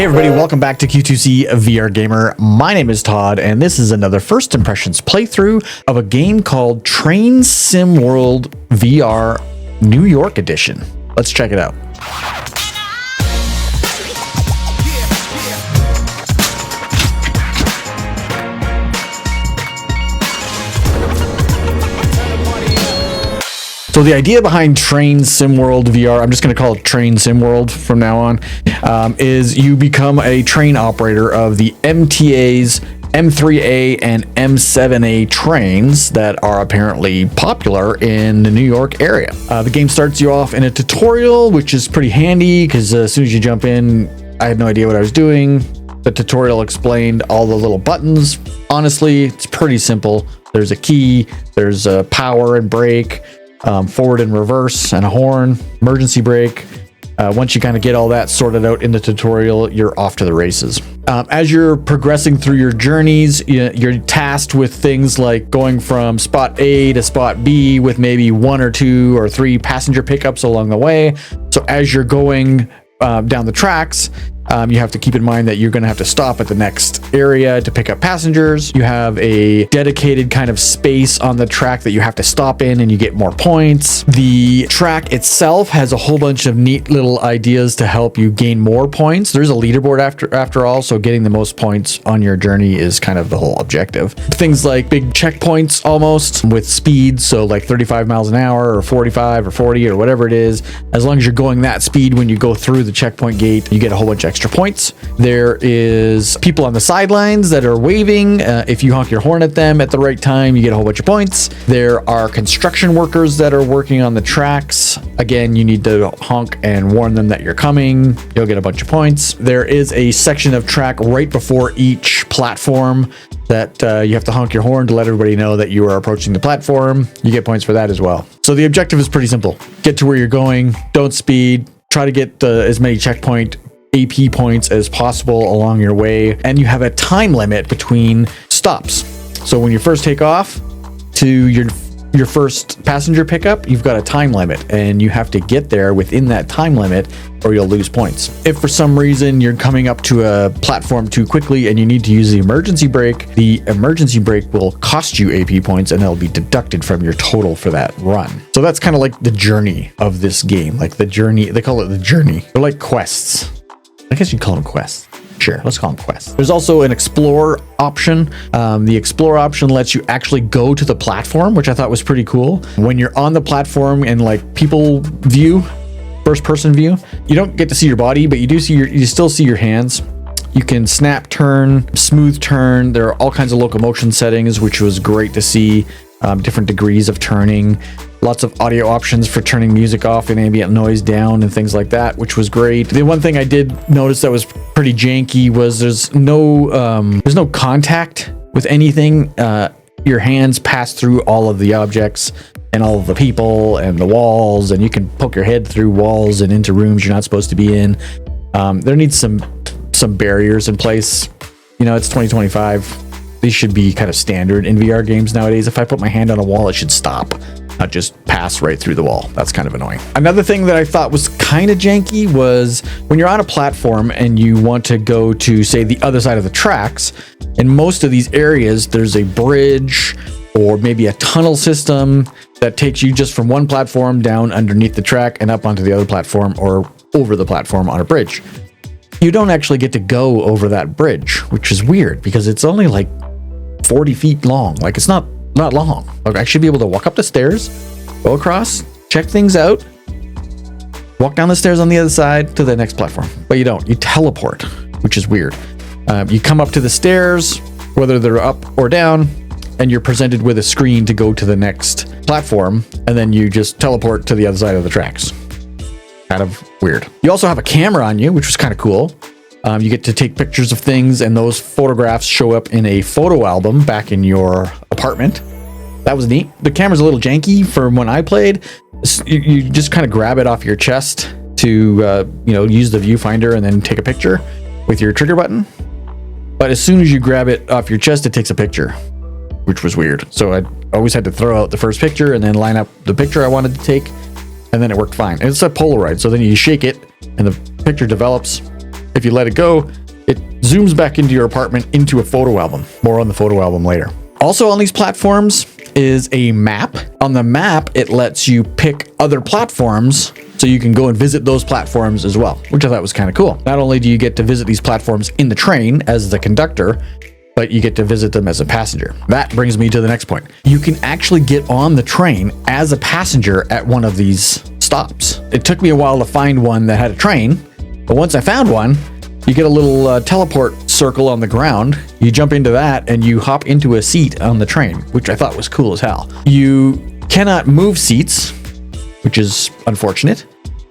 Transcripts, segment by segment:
Hey everybody, welcome back to Q2C VR Gamer. My name is Todd, and this is another First Impressions playthrough of a game called Train Sim World VR New York Edition. Let's check it out. So the idea behind Train Sim World VR, I'm just going to call it Train Sim World from now on, is you become a train operator of the MTA's M3A and M7A trains that are apparently popular in the New York area. The game starts you off in a tutorial, which is pretty handy because as soon as you jump in, I had no idea what I was doing. The tutorial explained all the little buttons. Honestly, it's pretty simple. There's a key, there's a power and brake, forward and reverse, and a horn, emergency brake. Once you kind of get all that sorted out in the tutorial, you're off to the races. As you're progressing through your journeys, you're tasked with things like going from spot A to spot B with maybe 1 or 2 or 3 passenger pickups along the way. So as you're going down the tracks, you have to keep in mind that you're going to have to stop at the next area to pick up passengers. You have a dedicated kind of space on the track that you have to stop in and you get more points. The track itself has a whole bunch of neat little ideas to help you gain more points. There's a leaderboard after all, so getting the most points on your journey is kind of the whole objective. Things like big checkpoints almost with speed, so like 35 miles an hour or 45 or 40 or whatever it is. As long as you're going that speed when you go through the checkpoint gate, you get a whole bunch of extra points. There is people on the sidelines that are waving. If you honk your horn at them at the right time, you get a whole bunch of points. There are construction workers that are working on the tracks. Again, you need to honk and warn them that you're coming. You'll get a bunch of points. There is a section of track right before each platform that you have to honk your horn to let everybody know that you are approaching the platform. You get points for that as well. So the objective is pretty simple. Get to where you're going, don't speed, try to get as many checkpoint AP points as possible along your way, and you have a time limit between stops. So when you first take off to your first passenger pickup, you've got a time limit and you have to get there within that time limit or you'll lose points. If for some reason you're coming up to a platform too quickly and you need to use the emergency brake will cost you AP points and that'll be deducted from your total for that run. So that's kind of like the journey of this game, like the journey. They call it the journey. They're like quests. I guess you'd call them quests. Sure, let's call them quests. There's also an explore option. The explore option lets you actually go to the platform, which I thought was pretty cool. When you're on the platform and like people view, first person view, you don't get to see your body, but you still see your hands. You can snap turn, smooth turn. There are all kinds of locomotion settings, which was great to see. Different degrees of turning, lots of audio options for turning music off and ambient noise down and things like that, which was great. The one thing I did notice that was pretty janky was there's no contact with anything. Your hands pass through all of the objects and all of the people and the walls, and you can poke your head through walls and into rooms you're not supposed to be in. There needs some barriers in place. You know, it's 2025. These should be kind of standard in VR games nowadays. If I put my hand on a wall, it should stop, not just pass right through the wall. That's kind of annoying. Another thing that I thought was kind of janky was when you're on a platform and you want to go to, say, the other side of the tracks. In most of these areas, there's a bridge or maybe a tunnel system that takes you just from one platform down underneath the track and up onto the other platform or over the platform on a bridge. You don't actually get to go over that bridge, which is weird because it's only like 40 feet long. Like it's not long. Like I should be able to walk up the stairs, go across, check things out, walk down the stairs on the other side to the next platform. But you don't. You teleport, which is weird. You come up to the stairs, whether they're up or down, and you're presented with a screen to go to the next platform, and then you just teleport to the other side of the tracks. Kind of weird. You also have a camera on you, which was kind of cool. You get to take pictures of things, and those photographs show up in a photo album back in your apartment. That was neat. The camera's a little janky from when I played. You just kind of grab it off your chest to use the viewfinder and then take a picture with your trigger button. But as soon as you grab it off your chest, it takes a picture, which was weird. So I always had to throw out the first picture and then line up the picture I wanted to take, and then it worked fine. And it's a Polaroid, so then you shake it and the picture develops If you let it go, it zooms back into your apartment into a photo album. More on the photo album later. Also on these platforms is a map. On the map, it lets you pick other platforms so you can go and visit those platforms as well, which I thought was kind of cool. Not only do you get to visit these platforms in the train as the conductor, but you get to visit them as a passenger. That brings me to the next point. You can actually get on the train as a passenger at one of these stops. It took me a while to find one that had a train, but once I found one, you get a little teleport circle on the ground. You jump into that and you hop into a seat on the train, which I thought was cool as hell. You cannot move seats, which is unfortunate.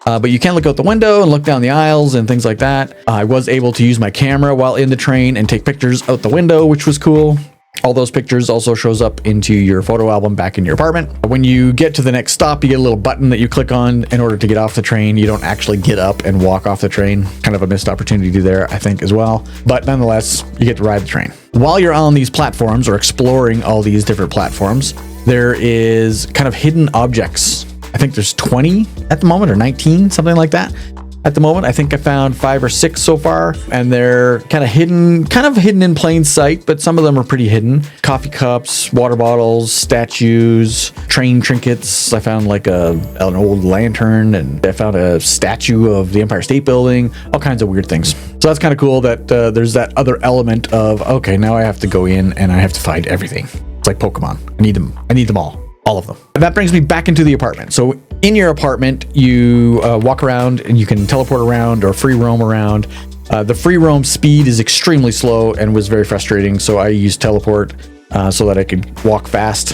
But you can look out the window and look down the aisles and things like that. I was able to use my camera while in the train and take pictures out the window, which was cool. All those pictures also shows up into your photo album back in your apartment. When you get to the next stop, you get a little button that you click on in order to get off the train. You don't actually get up and walk off the train. Kind of a missed opportunity there, I think, as well. But nonetheless, you get to ride the train. While you're on these platforms or exploring all these different platforms, there is kind of hidden objects. I think there's 20 at the moment, or 19, something like that. At the moment, I think I found 5 or 6 so far, and they're kind of hidden in plain sight, but some of them are pretty hidden. Coffee cups, water bottles, statues, train trinkets. I found like an old lantern, and I found a statue of the Empire State Building, all kinds of weird things. So that's kind of cool that there's that other element of, okay, now I have to go in and I have to find everything. It's like Pokemon. I need them all of them. That brings me back into the apartment. So in your apartment, you walk around and you can teleport around or free roam around. The free roam speed is extremely slow and was very frustrating. So I used teleport so that I could walk fast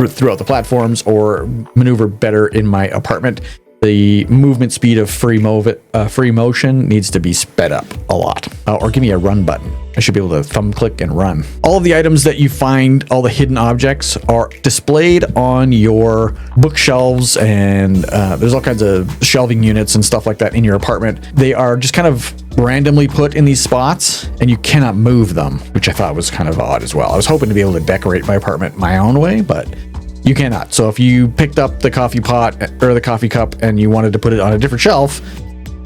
throughout the platforms or maneuver better in my apartment. The movement speed of free motion needs to be sped up a lot. Or give me a run button. I should be able to thumb click and run. All of the items that you find, all the hidden objects, are displayed on your bookshelves, and there's all kinds of shelving units and stuff like that in your apartment. They are just kind of randomly put in these spots, and you cannot move them, which I thought was kind of odd as well. I was hoping to be able to decorate my apartment my own way, but you cannot. So if you picked up the coffee pot or the coffee cup and you wanted to put it on a different shelf,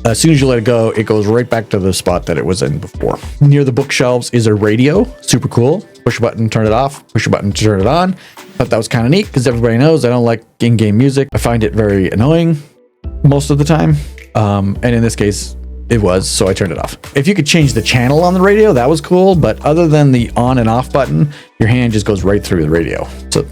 as soon as you let it go, it goes right back to the spot that it was in before. Near the bookshelves is a radio. Super cool. Push a button, turn it off. Push a button to turn it on. Thought that was kind of neat because everybody knows I don't like in-game music. I find it very annoying most of the time. And in this case, it was, so I turned it off. If you could change the channel on the radio, that was cool. But other than the on and off button, your hand just goes right through the radio. So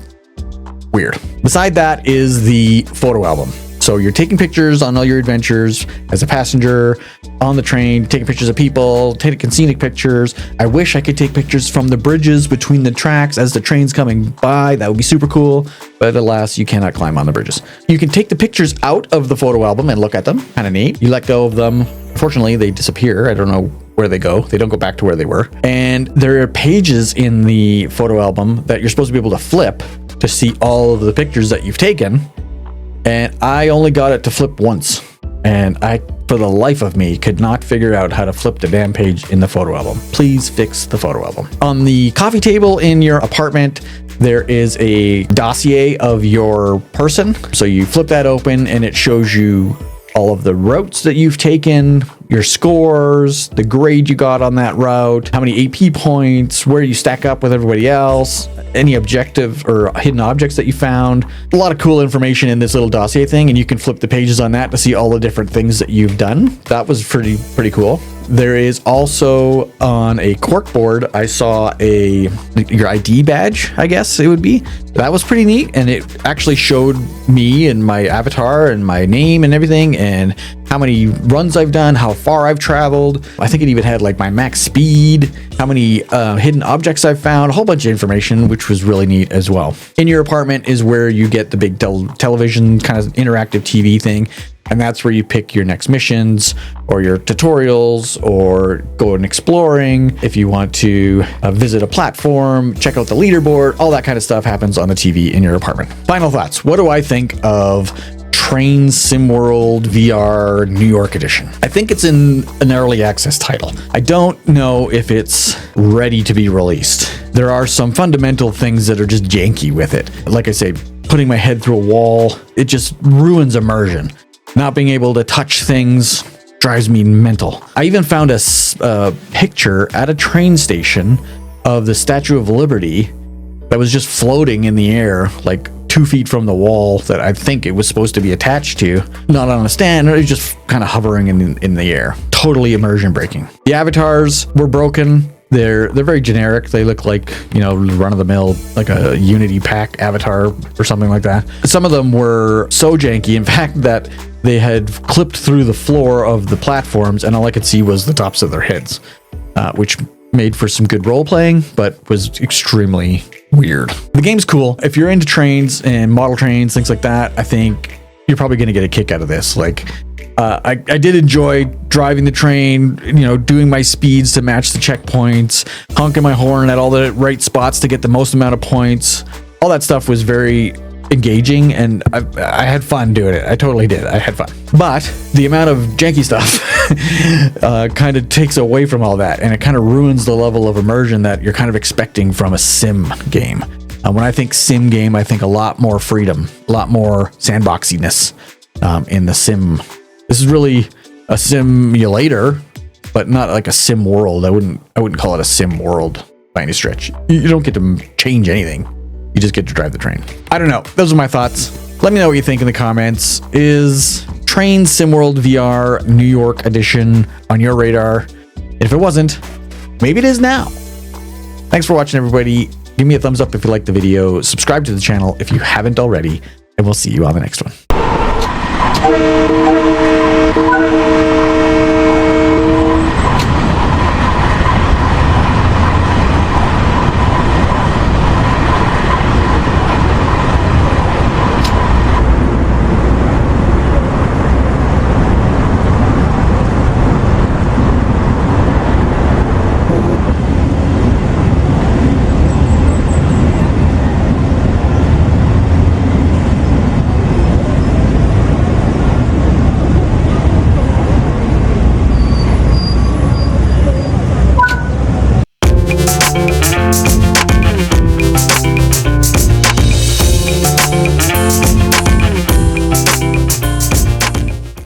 weird. Beside that is the photo album. So you're taking pictures on all your adventures as a passenger on the train, taking pictures of people, taking scenic pictures. I wish I could take pictures from the bridges between the tracks as the train's coming by. That would be super cool. But alas, you cannot climb on the bridges. You can take the pictures out of the photo album and look at them. Kind of neat. You let go of them. Unfortunately, they disappear. I don't know where they go. They don't go back to where they were. And there are pages in the photo album that you're supposed to be able to flip to see all of the pictures that you've taken. And I only got it to flip once. And I, for the life of me, could not figure out how to flip the damn page in the photo album. Please fix the photo album. On the coffee table in your apartment, there is a dossier of your person. So you flip that open and it shows you all of the routes that you've taken, your scores, the grade you got on that route, how many AP points, where you stack up with everybody else, any objective or hidden objects that you found. A lot of cool information in this little dossier thing, and you can flip the pages on that to see all the different things that you've done. That was pretty cool. There is also on a corkboard, I saw your ID badge, I guess it would be. That was pretty neat, and it actually showed me and my avatar and my name and everything, and how many runs I've done, how far I've traveled. I think it even had like my max speed, how many hidden objects I've found, a whole bunch of information, which was really neat as well. In your apartment is where you get the big television kind of interactive TV thing. And that's where you pick your next missions or your tutorials or go and exploring. If you want to visit a platform, check out the leaderboard, all that kind of stuff happens on the TV in your apartment. Final thoughts. What do I think of Train SimWorld VR New York Edition? I think it's in an early access title. I don't know if it's ready to be released. There are some fundamental things that are just janky with it. Like I say, putting my head through a wall, it just ruins immersion. Not being able to touch things drives me mental. I even found a picture at a train station of the Statue of Liberty that was just floating in the air, like 2 feet from the wall that I think it was supposed to be attached to, not on a stand. It was just kind of hovering in the air. Totally immersion breaking. The avatars were broken. They're very generic. They look like, you know, run-of-the-mill, like a Unity pack avatar or something like that. Some of them were so janky, in fact, that they had clipped through the floor of the platforms, and all I could see was the tops of their heads, which made for some good role-playing, but was extremely weird. The game's cool. If you're into trains and model trains, things like that, I think you're probably going to get a kick out of this. Like, I did enjoy driving the train, you know, doing my speeds to match the checkpoints, honking my horn at all the right spots to get the most amount of points. All that stuff was very engaging, and I had fun doing it. I totally did. I had fun. But the amount of janky stuff kind of takes away from all that, and it kind of ruins the level of immersion that you're kind of expecting from a sim game. When I think sim game, I think a lot more freedom, a lot more sandboxiness in the sim. This is really a simulator, but not like a sim world. I wouldn't call it a sim world by any stretch. You don't get to change anything. You just get to drive the train. I don't know. Those are my thoughts. Let me know what you think in the comments. Is Train SimWorld VR New York Edition on your radar? If it wasn't, maybe it is now. Thanks for watching, everybody. Give me a thumbs up if you liked the video. Subscribe to the channel if you haven't already, and we'll see you on the next one.